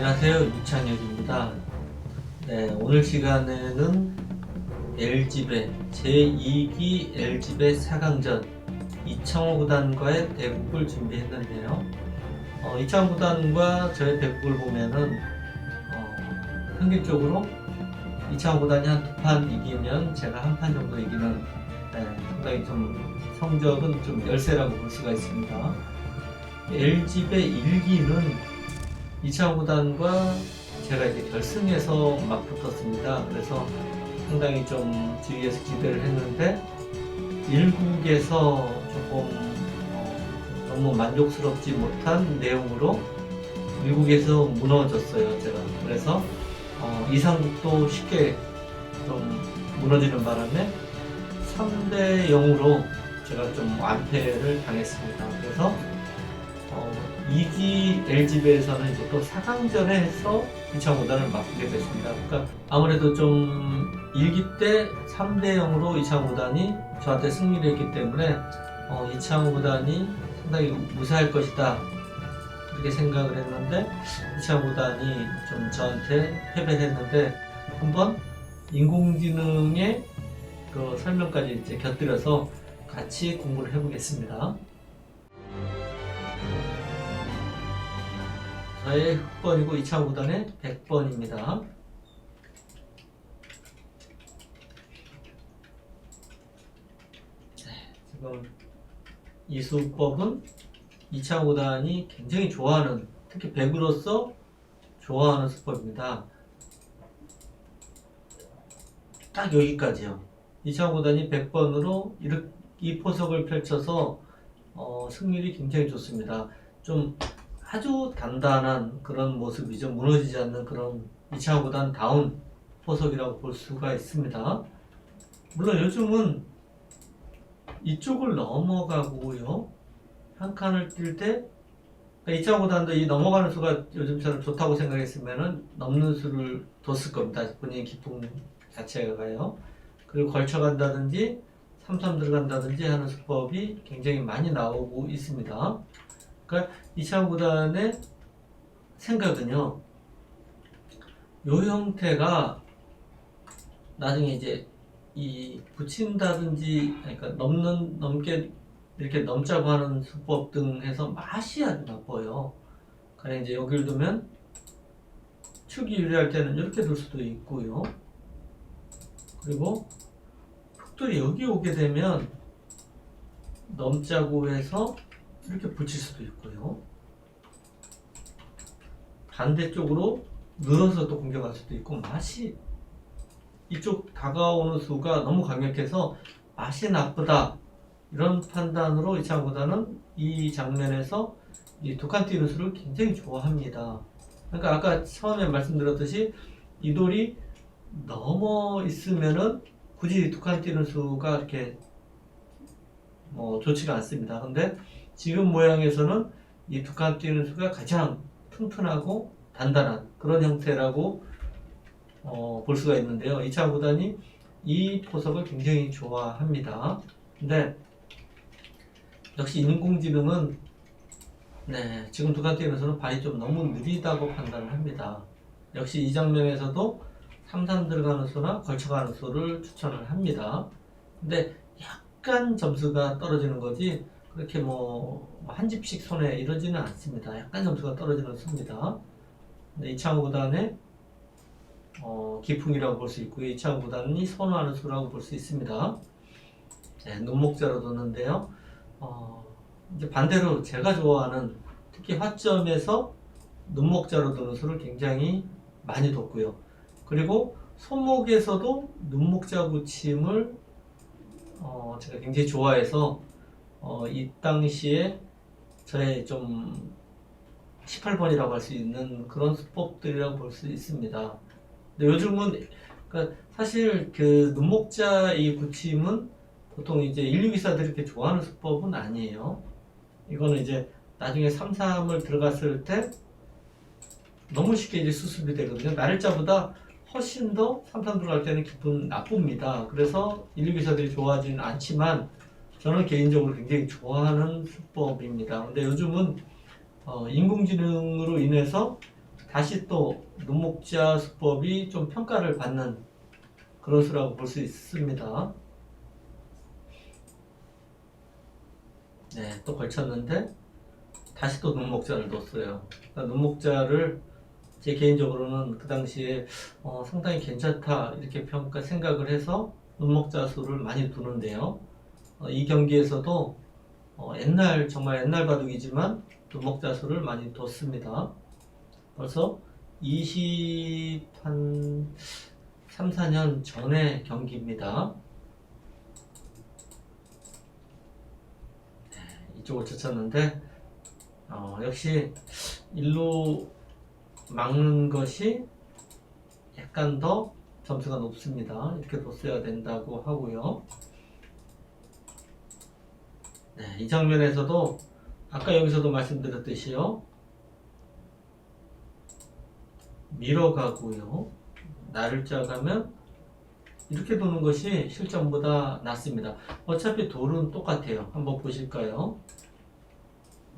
안녕하세요. 유창혁입니다. 네, 오늘 시간에는 LG배 제2기 LG배 4강전 이창호 구단과의 대국을 준비했는데요. 이창호 구단과 저의 대국을 보면은 평균적으로 이창호 구단이 한 2판 이기면 제가 한 판 정도 이기는, 상당히 좀 성적은 좀 열세라고 볼 수가 있습니다. LG배 1기는 이창호 구단과 제가 이제 결승에서 막 붙었습니다. 그래서 상당히 좀 주위에서 기대를 했는데 1국에서 조금 너무 만족스럽지 못한 내용으로 1국에서 무너졌어요, 제가. 그래서 2상국도 쉽게 좀 무너지는 바람에 3대 0으로 제가 좀 완패를 당했습니다. 그래서 2기 LG배에서는 이제 또 4강전에서 이창호 구단을 맞게 됐습니다. 그러니까 아무래도 좀 1기 때 3대 0으로 이창호 구단이 저한테 승리를 했기 때문에 이창호 구단이 상당히 무사할 것이다, 그렇게 생각을 했는데 이창호 구단이 좀 저한테 패배를 했는데, 한번 인공지능의 그 설명까지 이제 곁들여서 같이 공부를 해보겠습니다. 저의 흑번이고 이창호 구단의 100번입니다. 지금 이 수법은 이창호 구단이 굉장히 좋아하는, 특히 배구로서 좋아하는 수법입니다. 딱 여기까지요. 이창호 구단이 100번으로 이 포석을 펼쳐서 승률이 굉장히 좋습니다. 좀 아주 단단한 그런 모습이죠. 무너지지 않는 그런 이창호 구단 다운 포석이라고 볼 수가 있습니다. 물론 요즘은 이쪽을 넘어가고요, 한 칸을 뛸 때 이창호 구단도 이 넘어가는 수가 요즘처럼 좋다고 생각했으면은 넘는 수를 뒀을 겁니다. 본인의 기풍 자체가요. 그리고 걸쳐간다든지 3-3 들어간다든지 하는 수법이 굉장히 많이 나오고 있습니다. 그러니까 이창호 구단의 생각은요, 요 형태가 나중에 이제 이 붙인다든지, 그러니까 넘게 이렇게 넘자고 하는 수법 등 해서 맛이 아주 나빠요. 그러니까 이제 여기를 두면 축이 유리할 때는 이렇게 둘 수도 있고요. 그리고 흑돌이 여기 오게 되면 넘자고 해서 이렇게 붙일 수도 있고요. 반대쪽으로 늘어서 또 공격할 수도 있고, 맛이 이쪽 다가오는 수가 너무 강력해서 맛이 나쁘다, 이런 판단으로 이창호 구단은 이 장면에서 이 두 칸 뛰는 수를 굉장히 좋아합니다. 그러니까 아까 처음에 말씀드렸듯이 이 돌이 넘어 있으면은 굳이 두 칸 뛰는 수가 이렇게 좋지가 않습니다. 근데 지금 모양에서는 이 두 칸 뛰는 수가 가장 튼튼하고 단단한 그런 형태라고 볼 수가 있는데요. 이창호 구단이 이 포석을 굉장히 좋아합니다. 근데 역시 인공지능은 지금 두 칸 뛰는 수는 발이 좀 너무 느리다고 판단합니다. 역시 이 장면에서도 3-3 들어가는 수나 걸쳐가는 수를 추천을 합니다. 근데 약간 점수가 떨어지는 거지 그렇게 한 집씩 손해 이러지는 않습니다. 약간 점수가 떨어지는 수입니다. 근데 이창호 구단의 기풍이라고 볼 수 있고요. 이창호 구단이 선호하는 수라고 볼 수 있습니다. 눈목자로 뒀는데요. 이제 반대로 제가 좋아하는, 특히 화점에서 눈목자로 두는 수를 굉장히 많이 뒀고요. 그리고 손목에서도 눈목자 붙임을 제가 굉장히 좋아해서 이 당시에 저의 좀 18번이라고 할 수 있는 그런 수법들이라고 볼 수 있습니다. 근데 요즘은 그러니까 사실 그 눈목자 이 붙임은 보통 이제 1624들이 이렇게 좋아하는 수법은 아니에요. 이거는 이제 나중에 3-3을 들어갔을 때 너무 쉽게 이제 수습이 되거든요. 날짜보다 훨씬 더 3-3 들어갈 때는 기분 나쁩니다. 그래서 1624들이 좋아하지는 않지만 저는 개인적으로 굉장히 좋아하는 수법입니다. 근데 요즘은 인공지능으로 인해서 다시 또 눈목자 수법이 좀 평가를 받는 그런 수라고 볼 수 있습니다. 네, 또 걸쳤는데 다시 또 눈목자를 넣었어요. 그러니까 눈목자를 제 개인적으로는 그 당시에 상당히 괜찮다 이렇게 생각을 해서 눈목자 수를 많이 두는데요. 이 경기에서도 정말 옛날 바둑이지만 눈목자 수를 많이 뒀습니다. 벌써 23, 4년 전의 경기입니다. 네, 이쪽을 쳤었는데 역시 일로 막는 것이 약간 더 점수가 높습니다. 이렇게 뒀어야 된다고 하고요. 네, 이 장면에서도 아까 여기서도 말씀드렸듯이요. 밀어가고요. 나를 짜가면 이렇게 도는 것이 실전보다 낫습니다. 어차피 돌은 똑같아요. 한번 보실까요?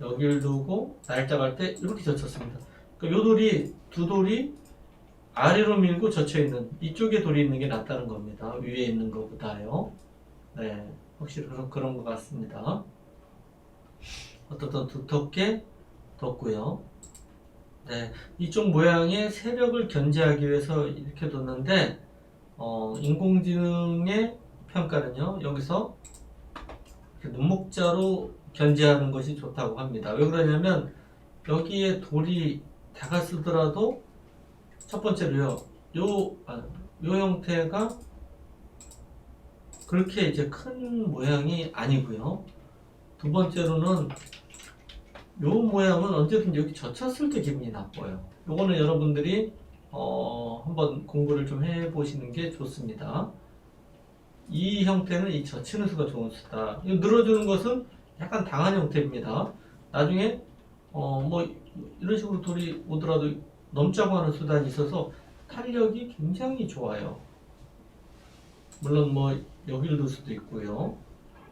여기를 두고 나를 짜갈 때 이렇게 젖혔습니다. 그러니까 요 돌이, 두 돌이 아래로 밀고 젖혀있는 이쪽에 돌이 있는 게 낫다는 겁니다. 위에 있는 것보다요. 네, 확실히 그런 것 같습니다. 어떻든 두텁게 뒀고요. 네, 이쪽 모양의 세력을 견제하기 위해서 이렇게 뒀는데 인공지능의 평가는요, 여기서 눈목자로 견제하는 것이 좋다고 합니다. 왜 그러냐면 여기에 돌이 다가서더라도 첫 번째로요, 요 형태가 그렇게 이제 큰 모양이 아니고요. 두 번째로는 요 모양은 언제든지 여기 젖혔을 때 기분이 나빠요. 요거는 여러분들이 한번 공부를 좀 해보시는 게 좋습니다. 이 형태는 이 젖히는 수가 좋은 수다. 이 늘어주는 것은 약간 당한 형태입니다. 나중에 뭐 이런 식으로 돌이 오더라도 넘자고 하는 수단이 있어서 탄력이 굉장히 좋아요. 물론 뭐 여기를 둘 수도 있고요.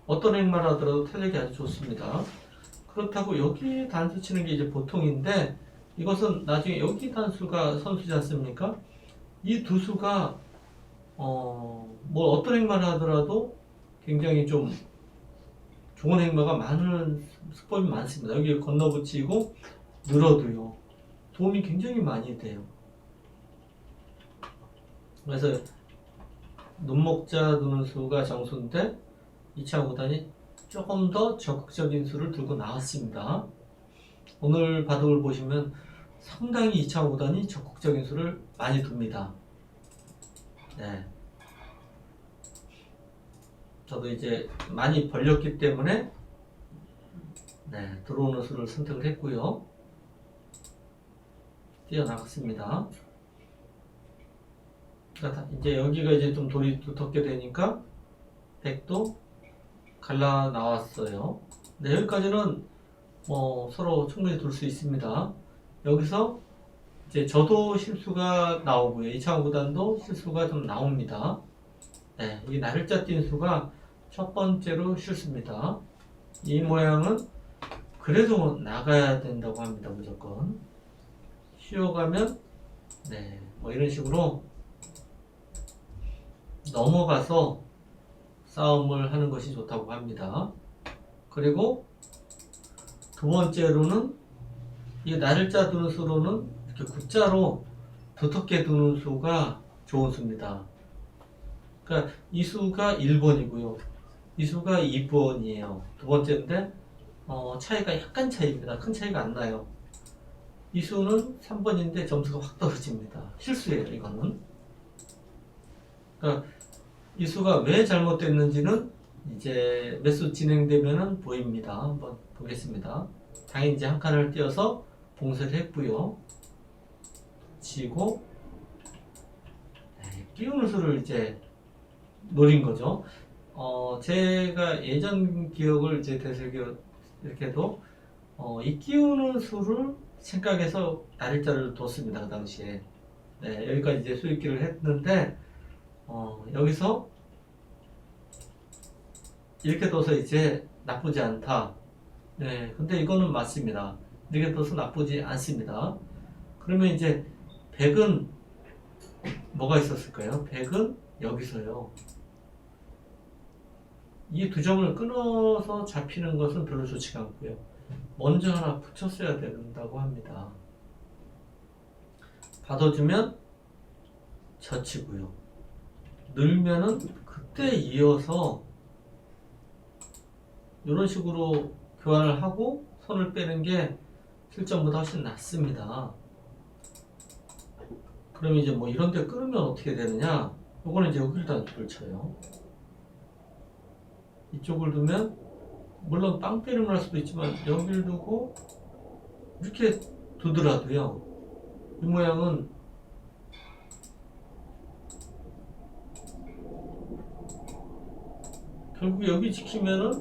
어떤 행만 하더라도 탄력이 아주 좋습니다. 그렇다고 여기 단수 치는 게 이제 보통인데 이것은 나중에 여기 단수가 선수지 않습니까? 이 두 수가 뭐 어떤 행만 하더라도 굉장히 좀 좋은 행마가 많은 수법이 많습니다. 여기 건너붙이고 늘어도요. 도움이 굉장히 많이 돼요. 그래서 눈목자 두는 수가 정수인데 2차 구단이 조금 더 적극적인 수를 들고 나왔습니다. 오늘 바둑을 보시면 상당히 2차 구단이 적극적인 수를 많이 둡니다. 네. 저도 이제 많이 벌렸기 때문에 네, 들어오는 수를 선택을 했고요. 뛰어나갔습니다. 그러니까 이제 여기가 이제 좀 돌이 두텁게 되니까 백도 갈라 나왔어요. 네, 여기까지는 서로 충분히 둘 수 있습니다. 여기서 이제 저도 실수가 나오고요. 2차 구단도 실수가 좀 나옵니다. 네, 이 날짜 띈 수가 첫 번째로 실수입니다. 이 모양은 그래도 나가야 된다고 합니다. 무조건. 쉬어가면 네, 뭐 이런 식으로 넘어가서 싸움을 하는 것이 좋다고 합니다. 그리고 두 번째로는 이 날짜 두는 수로는 이렇게 굿자로 두텁게 두는 수가 좋은 수입니다. 그러니까 이 수가 1번이고요. 이 수가 2번이에요. 두 번째인데 차이가 약간 차이입니다. 큰 차이가 안 나요. 이 수는 3번인데 점수가 확 떨어집니다. 실수예요, 이거는. 그러니까 이 수가 왜 잘못됐는지는 이제 몇 수 진행되면은 보입니다. 한번 보겠습니다. 당연히 이제 한 칸을 띄어서 봉쇄를 했고요. 치고 끼우는 수를 이제 노린 거죠. 제가 예전 기억을 이제 되새겨 이렇게도 이 끼우는 수를 생각해서 날짜를 뒀습니다. 그 당시에. 네, 여기까지 이제 수익기를 했는데 여기서 이렇게 둬서 이제 나쁘지 않다. 네, 근데 이거는 맞습니다. 이렇게 둬서 나쁘지 않습니다. 그러면 이제 100은 뭐가 있었을까요? 100은 여기서요. 이 두 점을 끊어서 잡히는 것은 별로 좋지가 않고요. 먼저 하나 붙였어야 된다고 합니다. 받아주면 젖히고요. 늘면은 그때 이어서 이런 식으로 교환을 하고 손을 빼는 게 실전보다 훨씬 낫습니다. 그럼 이제 뭐 이런 데 끊으면 어떻게 되느냐? 요거는 이제 여기다 줄을 쳐요. 이쪽을 두면 물론 빵때림을 할 수도 있지만 여기를 두고 이렇게 두더라도요. 이 모양은 결국 여기 지키면은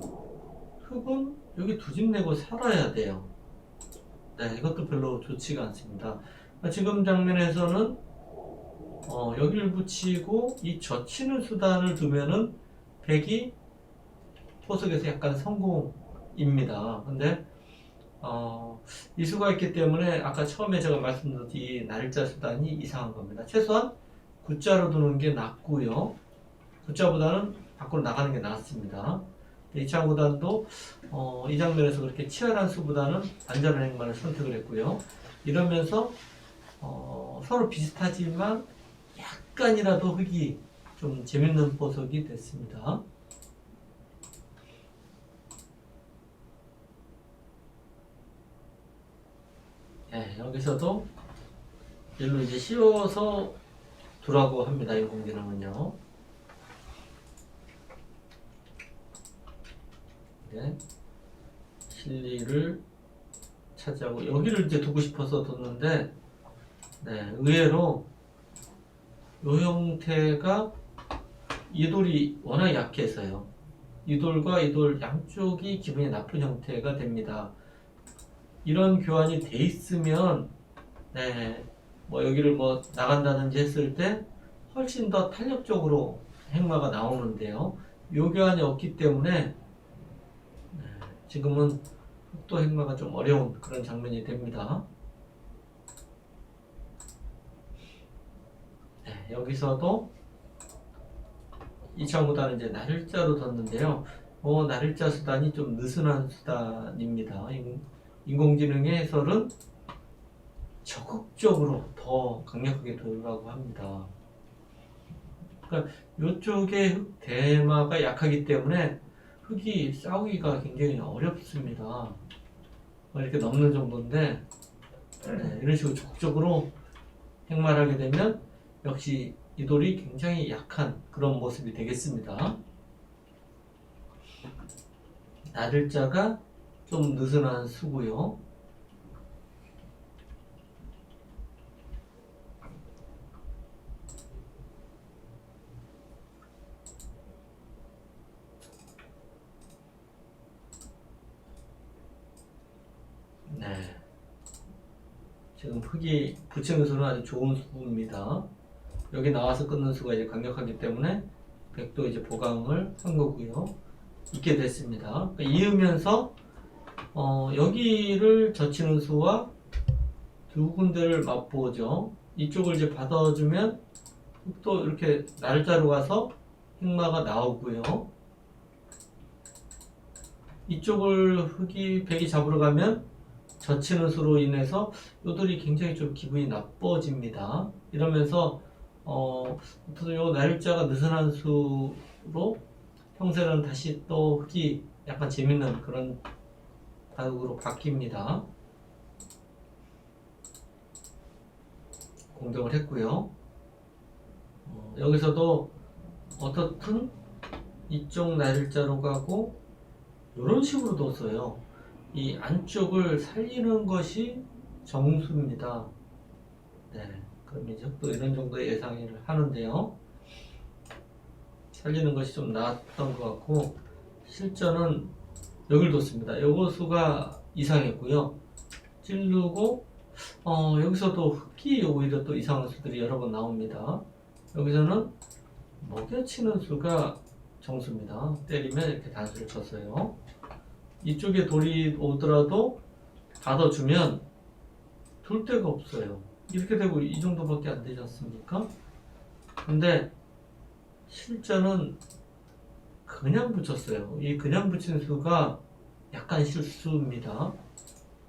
흙은 여기 두 집 내고 살아야 돼요. 네, 이것도 별로 좋지가 않습니다. 지금 장면에서는 여기를 붙이고 이 젖히는 수단을 두면은 백이 포석에서 약간 성공입니다. 근데 이 수가 있기 때문에 아까 처음에 제가 말씀드린 날짜 수단이 이상한 겁니다. 최소한 구자로 두는 게 낫고요. 구자보다는 밖으로 나가는 게 낫습니다. 2차 구단도 이 장면에서 그렇게 치열한 수보다는 안전한 행만을 선택을 했고요. 이러면서 서로 비슷하지만 약간이라도 흙이 좀 재밌는 보석이 됐습니다. 네, 여기서도 일로 이제 씌워서 두라고 합니다. 인공지능은요. 네, 실리를 차지하고 여기를 이제 두고 싶어서 뒀는데, 네, 의외로 이 형태가 이 돌이 워낙 약해서요. 이 돌과 이 돌 양쪽이 기분이 나쁜 형태가 됩니다. 이런 교환이 돼 있으면, 네, 뭐 여기를 뭐 나간다든지 했을 때 훨씬 더 탄력적으로 행마가 나오는데요. 이 교환이 없기 때문에 지금은 또 행마가 좀 어려운 그런 장면이 됩니다. 네, 여기서도 2차 구단은 이제 날일자로 뒀는데요. 날일자 수단이 좀 느슨한 수단입니다. 인공지능의 해설은 적극적으로 더 강력하게 두라고 합니다. 그러니까 이쪽에 흙 대마가 약하기 때문에 흙이 싸우기가 굉장히 어렵습니다. 이렇게 넘는 정도인데, 네, 이런 식으로 적극적으로 행마를 하게 되면 역시 이 돌이 굉장히 약한 그런 모습이 되겠습니다. 나들자가 좀 느슨한 수고요. 네, 지금 흙이 붙이는 수는 아주 좋은 수입니다. 여기 나와서 끊는 수가 이제 강력하기 때문에 백도 이제 보강을 한 거고요. 있게 됐습니다. 그러니까 이으면서 여기를 젖히는 수와 두 군데를 맛보죠. 이쪽을 이제 받아주면 또 이렇게 날짜로 가서 흑마가 나오고요. 이쪽을 흙이 백이 잡으러 가면 젖히는 수로 인해서 요들이 굉장히 좀 기분이 나빠집니다. 이러면서 요 날짜가 느슨한 수로 평소에는 다시 또 흙이 약간 재밌는 그런 다육으로 바뀝니다. 공격을 했고요. 여기서도 어떻든 이쪽 날짜로 가고 이런 식으로 뒀어요. 이 안쪽을 살리는 것이 정수입니다. 네, 그럼 이제 또 이런 정도의 예상을 하는데요. 살리는 것이 좀 나았던 것 같고 실전은 여기를 뒀습니다. 요거 수가 이상했고요. 찌르고 여기서도 흙이 오히려 또 이상한 수들이 여러 번 나옵니다. 여기서는 먹여치는 수가 정수입니다. 때리면 이렇게 단수를 쳤어요. 이쪽에 돌이 오더라도 받아주면 둘 데가 없어요. 이렇게 되고 이 정도밖에 안 되지 않습니까? 근데 실전은 그냥 붙였어요. 이 그냥 붙인 수가 약간 실수입니다.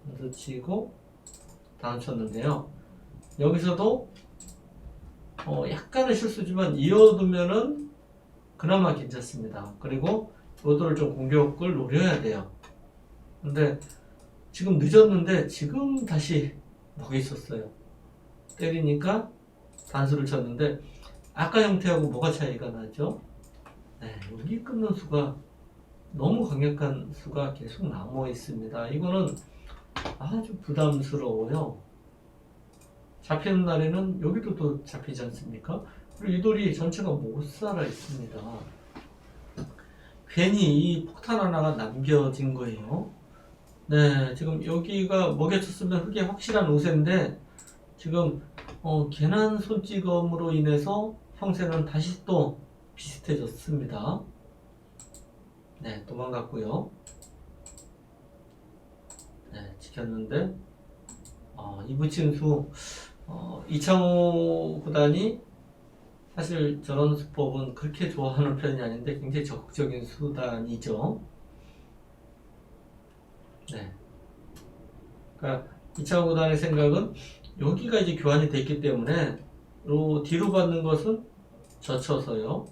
그래서 치고 다 쳤는데요. 여기서도 약간의 실수지만 이어두면은 그나마 괜찮습니다. 그리고 로드를 좀 공격을 노려야 돼요. 근데 지금 늦었는데 지금 다시 먹에 있었어요. 때리니까 단수를 쳤는데 아까 형태하고 뭐가 차이가 나죠? 네, 여기 끊는 수가 너무 강력한 수가 계속 남아 있습니다. 이거는 아주 부담스러워요. 잡히는 날에는 여기도 또 잡히지 않습니까? 그리고 이 돌이 전체가 못 살아 있습니다. 괜히 이 폭탄 하나가 남겨진 거예요. 네, 지금 여기가 먹여쳤으면 흙이 확실한 우세인데 지금 괜한 손찌검으로 인해서 형세는 다시 또 비슷해졌습니다. 네, 도망갔고요. 네, 지켰는데 이 붙인 수 이창호 구단이 사실 저런 수법은 그렇게 좋아하는 편이 아닌데 굉장히 적극적인 수단이죠. 네. 그러니까 이창호 구단의 생각은 여기가 이제 교환이 됐기 때문에 요 뒤로 받는 것은 젖혀서요.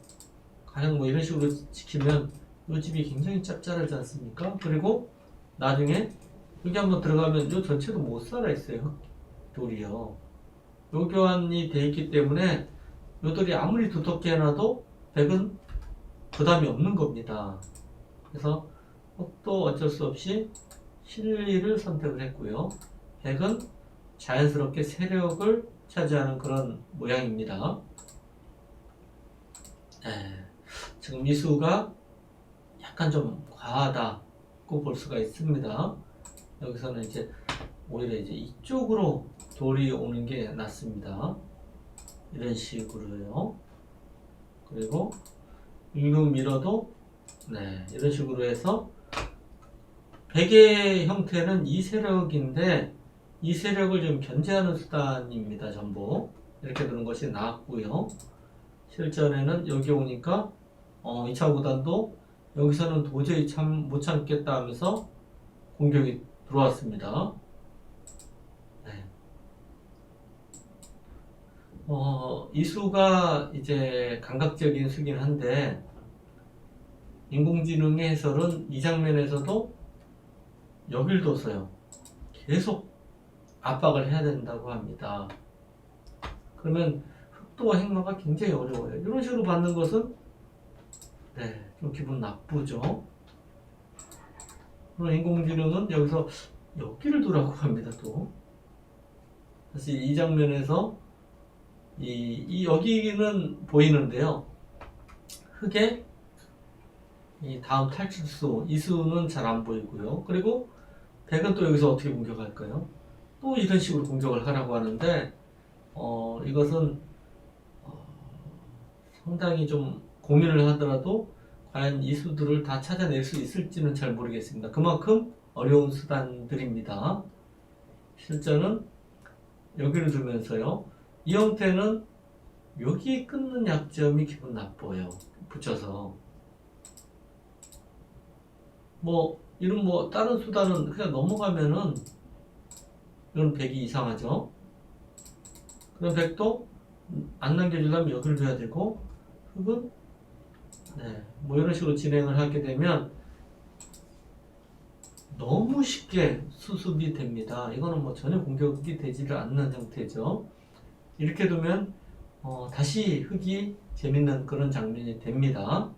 가령 뭐 이런 식으로 지키면 요 집이 굉장히 짭짤하지 않습니까? 그리고 나중에 여기 한번 들어가면 요 전체도 못 살아 있어요. 돌이요. 요 교환이 돼 있기 때문에 요 돌이 아무리 두텁게 해놔도 백은 부담이 없는 겁니다. 그래서 또 어쩔 수 없이 실리를 선택을 했고요. 백은 자연스럽게 세력을 차지하는 그런 모양입니다. 네, 지금 이 수가 약간 좀 과하다고 볼 수가 있습니다. 여기서는 이제 오히려 이제 이쪽으로 돌이 오는 게 낫습니다. 이런 식으로요. 그리고 일로 밀어도 네, 이런 식으로 해서 백의 형태는 이 세력인데 이 세력을 좀 견제하는 수단입니다. 전부 이렇게 두는 것이 낫고요. 실전에는 여기 오니까 2차 구단도 여기서는 도저히 못 참겠다 하면서 공격이 들어왔습니다. 네. 이 수가 이제 감각적인 수긴 한데 인공지능의 해설은 이 장면에서도 여길 둬서요. 계속 압박을 해야 된다고 합니다. 그러면 흑도와 행마가 굉장히 어려워요. 이런 식으로 받는 것은 네, 좀 기분 나쁘죠. 그럼 인공지능은 여기서 여기를 두라고 합니다. 또 다시 이 장면에서 이 여기는 보이는데요. 흑의 이 다음 탈출수 이 수는 잘 안 보이고요. 그리고 백은 또 여기서 어떻게 공격할까요? 또 이런 식으로 공격을 하라고 하는데 이것은 상당히 좀 고민을 하더라도 과연 이 수들을 다 찾아낼 수 있을지는 잘 모르겠습니다. 그만큼 어려운 수단들입니다. 실전은 여기를 두면서요. 이 형태는 여기 끊는 약점이 기분 나빠요. 붙여서 이런 다른 수단은 그냥 넘어가면은 이건 백이 이상하죠. 그럼 백도 안 남겨주려면 여기를 둬야 되고 흑은 네, 이런 식으로 진행을 하게 되면 너무 쉽게 수습이 됩니다. 이거는 전혀 공격이 되지를 않는 형태죠. 이렇게 두면 다시 흑이 재밌는 그런 장면이 됩니다.